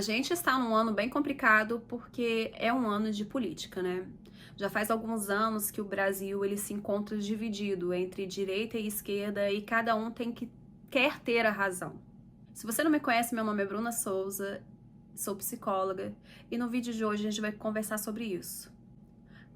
A gente está num ano bem complicado porque é um ano de política, né? Já faz alguns anos que o Brasil ele se encontra dividido entre direita e esquerda e cada um quer ter a razão. Se você não me conhece, meu nome é Bruna Souza, sou psicóloga e no vídeo de hoje a gente vai conversar sobre isso.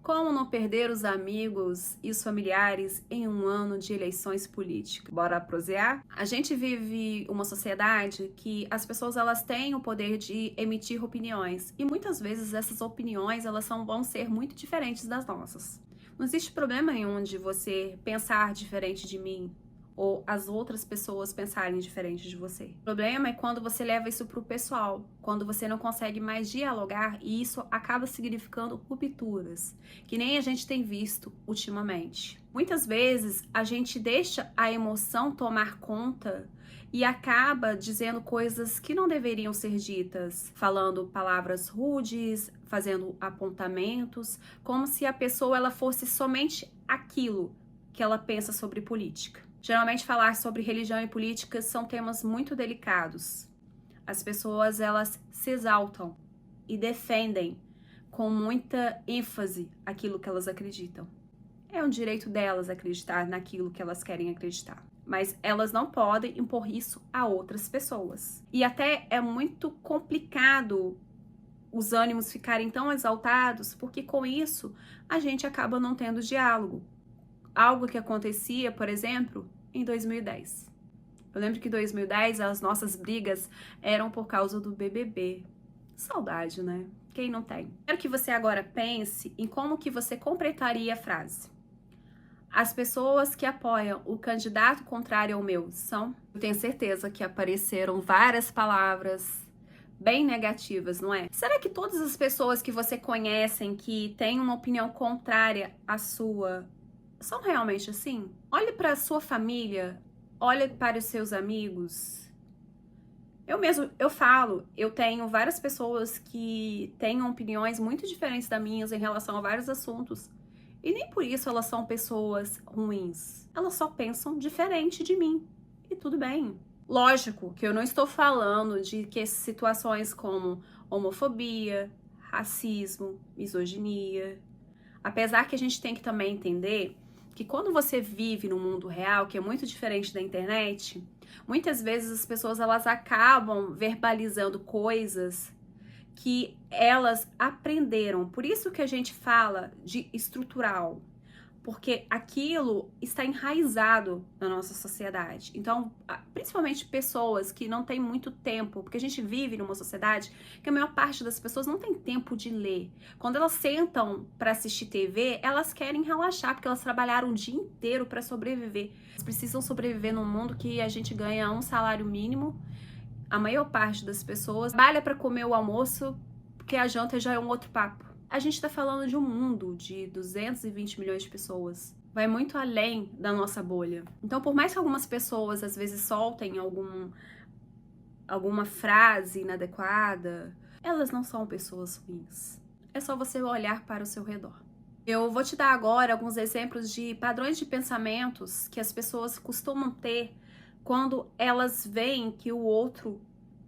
Como não perder os amigos e os familiares em um ano de eleições políticas? Bora prosear? A gente vive uma sociedade que as pessoas elas têm o poder de emitir opiniões e muitas vezes essas opiniões vão ser muito diferentes das nossas. Não existe problema nenhum de você pensar diferente de mim ou as outras pessoas pensarem diferente de você. O problema é quando você leva isso pro pessoal, quando você não consegue mais dialogar e isso acaba significando rupturas, que nem a gente tem visto ultimamente. Muitas vezes a gente deixa a emoção tomar conta e acaba dizendo coisas que não deveriam ser ditas, falando palavras rudes, fazendo apontamentos, como se a pessoa ela fosse somente aquilo que ela pensa sobre política. Geralmente falar sobre religião e política são temas muito delicados. As pessoas elas se exaltam e defendem com muita ênfase aquilo que elas acreditam. É um direito delas acreditar naquilo que elas querem acreditar, mas elas não podem impor isso a outras pessoas. E até é muito complicado os ânimos ficarem tão exaltados, porque com isso a gente acaba não tendo diálogo. Algo que acontecia, por exemplo, em 2010. Eu lembro que em 2010 as nossas brigas eram por causa do BBB. Saudade, né? Quem não tem? Quero que você agora pense em como que você completaria a frase. As pessoas que apoiam o candidato contrário ao meu são? Eu tenho certeza que apareceram várias palavras bem negativas, não é? Será que todas as pessoas que você conhece que têm uma opinião contrária à sua são realmente assim? Olhe para a sua família, olhe para os seus amigos. Eu tenho várias pessoas que têm opiniões muito diferentes das minhas em relação a vários assuntos. E nem por isso elas são pessoas ruins. Elas só pensam diferente de mim. E tudo bem. Lógico que eu não estou falando de que situações como homofobia, racismo, misoginia. Apesar que a gente tem que também entender que quando você vive no mundo real, que é muito diferente da internet, muitas vezes as pessoas elas acabam verbalizando coisas que elas aprenderam. Por isso que a gente fala de estrutural, porque aquilo está enraizado na nossa sociedade. Então, principalmente pessoas que não têm muito tempo, porque a gente vive numa sociedade que a maior parte das pessoas não tem tempo de ler. Quando elas sentam para assistir TV, elas querem relaxar, porque elas trabalharam o dia inteiro para sobreviver. Elas precisam sobreviver num mundo que a gente ganha um salário mínimo. A maior parte das pessoas trabalha para comer o almoço, porque a janta já é um outro papo. A gente está falando de um mundo de 220 milhões de pessoas. Vai muito além da nossa bolha. Então, por mais que algumas pessoas às vezes soltem alguma frase inadequada, elas não são pessoas ruins. É só você olhar para o seu redor. Eu vou te dar agora alguns exemplos de padrões de pensamentos que as pessoas costumam ter quando elas veem que o outro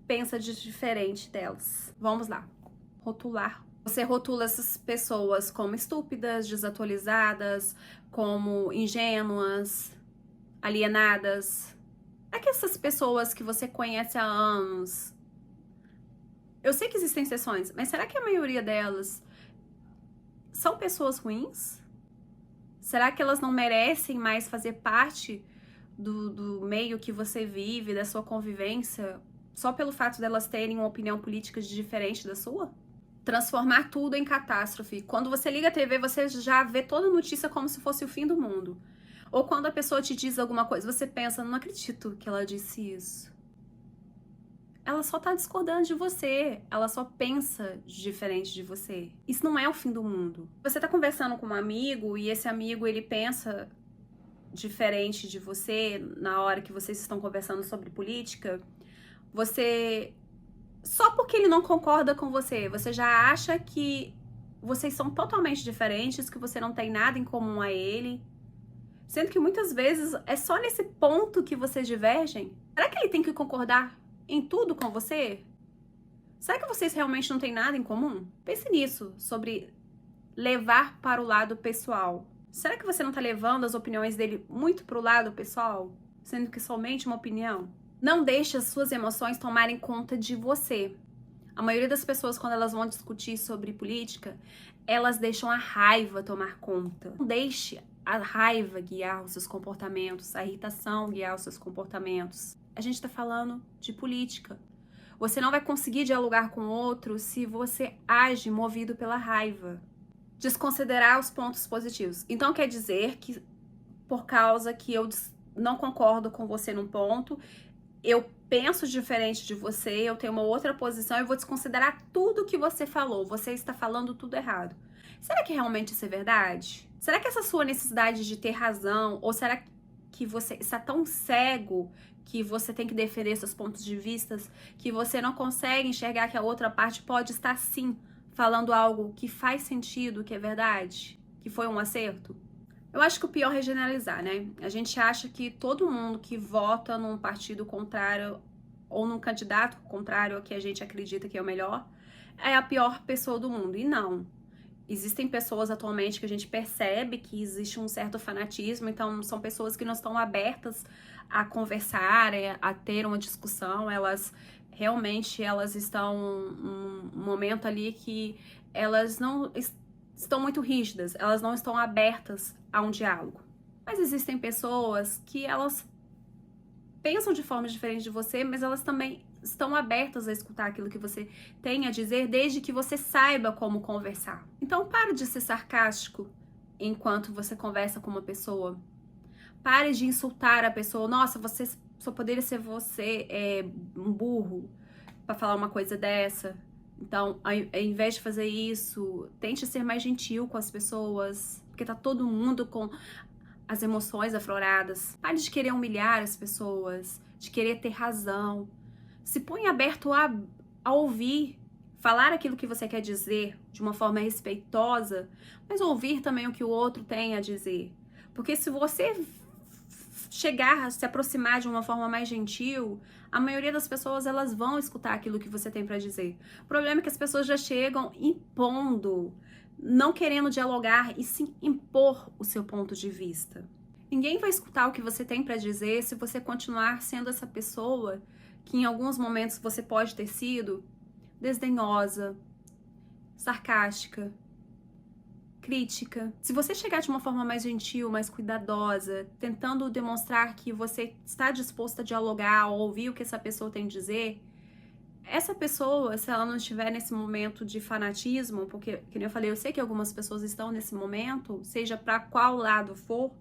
pensa de diferente delas. Vamos lá. Rotular. Você rotula essas pessoas como estúpidas, desatualizadas, como ingênuas, alienadas. É que essas pessoas que você conhece há anos. Eu sei que existem exceções, mas será que a maioria delas são pessoas ruins? Será que elas não merecem mais fazer parte do meio que você vive, da sua convivência, só pelo fato delas terem uma opinião política diferente da sua? Transformar tudo em catástrofe. Quando você liga a TV, você já vê toda a notícia como se fosse o fim do mundo. Ou quando a pessoa te diz alguma coisa, você pensa, não acredito que ela disse isso. Ela só tá discordando de você, ela só pensa diferente de você. Isso não é o fim do mundo. Você tá conversando com um amigo e esse amigo, ele pensa diferente de você na hora que vocês estão conversando sobre política, só porque ele não concorda com você, você já acha que vocês são totalmente diferentes, que você não tem nada em comum a ele. Sendo que muitas vezes é só nesse ponto que vocês divergem. Será que ele tem que concordar em tudo com você? Será que vocês realmente não têm nada em comum? Pense nisso, sobre levar para o lado pessoal. Será que você não tá levando as opiniões dele muito pro lado pessoal? Sendo que somente uma opinião? Não deixe as suas emoções tomarem conta de você. A maioria das pessoas, quando elas vão discutir sobre política, elas deixam a raiva tomar conta. Não deixe a raiva guiar os seus comportamentos, a irritação guiar os seus comportamentos. A gente tá falando de política. Você não vai conseguir dialogar com o outro se você age movido pela raiva. Desconsiderar os pontos positivos. Então quer dizer que por causa que eu não concordo com você num ponto, eu penso diferente de você, eu tenho uma outra posição, eu vou desconsiderar tudo que você falou. Você está falando tudo errado. Será que realmente isso é verdade? Será que essa sua necessidade de ter razão, ou será que você está tão cego que você tem que defender seus pontos de vista, que você não consegue enxergar que a outra parte pode estar sim falando algo que faz sentido, que é verdade, que foi um acerto? Eu acho que o pior é generalizar, né? A gente acha que todo mundo que vota num partido contrário ou num candidato contrário ao que a gente acredita que é o melhor é a pior pessoa do mundo. E não. Existem pessoas atualmente que a gente percebe que existe um certo fanatismo, então são pessoas que não estão abertas a conversar, a ter uma discussão, elas estão num momento ali que elas não estão muito rígidas, elas não estão abertas a um diálogo. Mas existem pessoas que elas pensam de forma diferente de você, mas elas também estão abertas a escutar aquilo que você tem a dizer, desde que você saiba como conversar. Então pare de ser sarcástico enquanto você conversa com uma pessoa. Pare de insultar a pessoa. Nossa, você só poderia ser você um burro para falar uma coisa dessa. Então, ao invés de fazer isso, tente ser mais gentil com as pessoas, porque tá todo mundo com as emoções afloradas. Pare de querer humilhar as pessoas, de querer ter razão. Se põe aberto a ouvir, falar aquilo que você quer dizer de uma forma respeitosa, mas ouvir também o que o outro tem a dizer. Porque se você chegar a se aproximar de uma forma mais gentil, a maioria das pessoas elas vão escutar aquilo que você tem para dizer. O problema é que as pessoas já chegam impondo, não querendo dialogar e sim impor o seu ponto de vista. Ninguém vai escutar o que você tem para dizer se você continuar sendo essa pessoa que em alguns momentos você pode ter sido desdenhosa, sarcástica, crítica. Se você chegar de uma forma mais gentil, mais cuidadosa, tentando demonstrar que você está disposta a dialogar ou ouvir o que essa pessoa tem a dizer, essa pessoa, se ela não estiver nesse momento de fanatismo, porque, como eu falei, eu sei que algumas pessoas estão nesse momento, seja para qual lado for,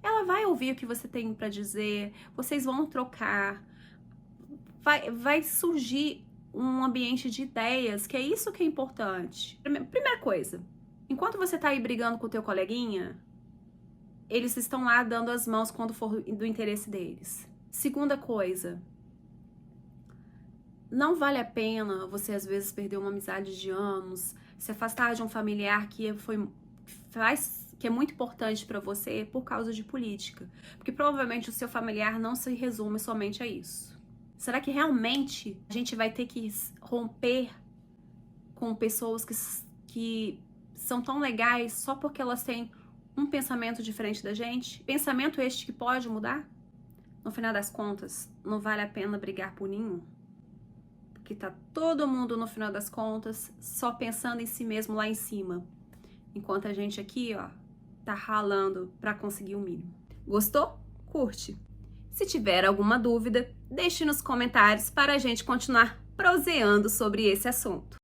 ela vai ouvir o que você tem para dizer, vocês vão trocar, vai surgir um ambiente de ideias, que é isso que é importante. Primeira coisa, enquanto você tá aí brigando com o teu coleguinha, eles estão lá dando as mãos quando for do interesse deles. Segunda coisa, não vale a pena você às vezes perder uma amizade de anos, se afastar de um familiar que é muito importante para você por causa de política, porque provavelmente o seu familiar não se resume somente a isso. Será que realmente a gente vai ter que romper com pessoas que são tão legais só porque elas têm um pensamento diferente da gente? Pensamento este que pode mudar? No final das contas, não vale a pena brigar por nenhum. Porque tá todo mundo, no final das contas, só pensando em si mesmo lá em cima. Enquanto a gente aqui, ó, tá ralando pra conseguir o mínimo. Gostou? Curte! Se tiver alguma dúvida, deixe nos comentários para a gente continuar proseando sobre esse assunto.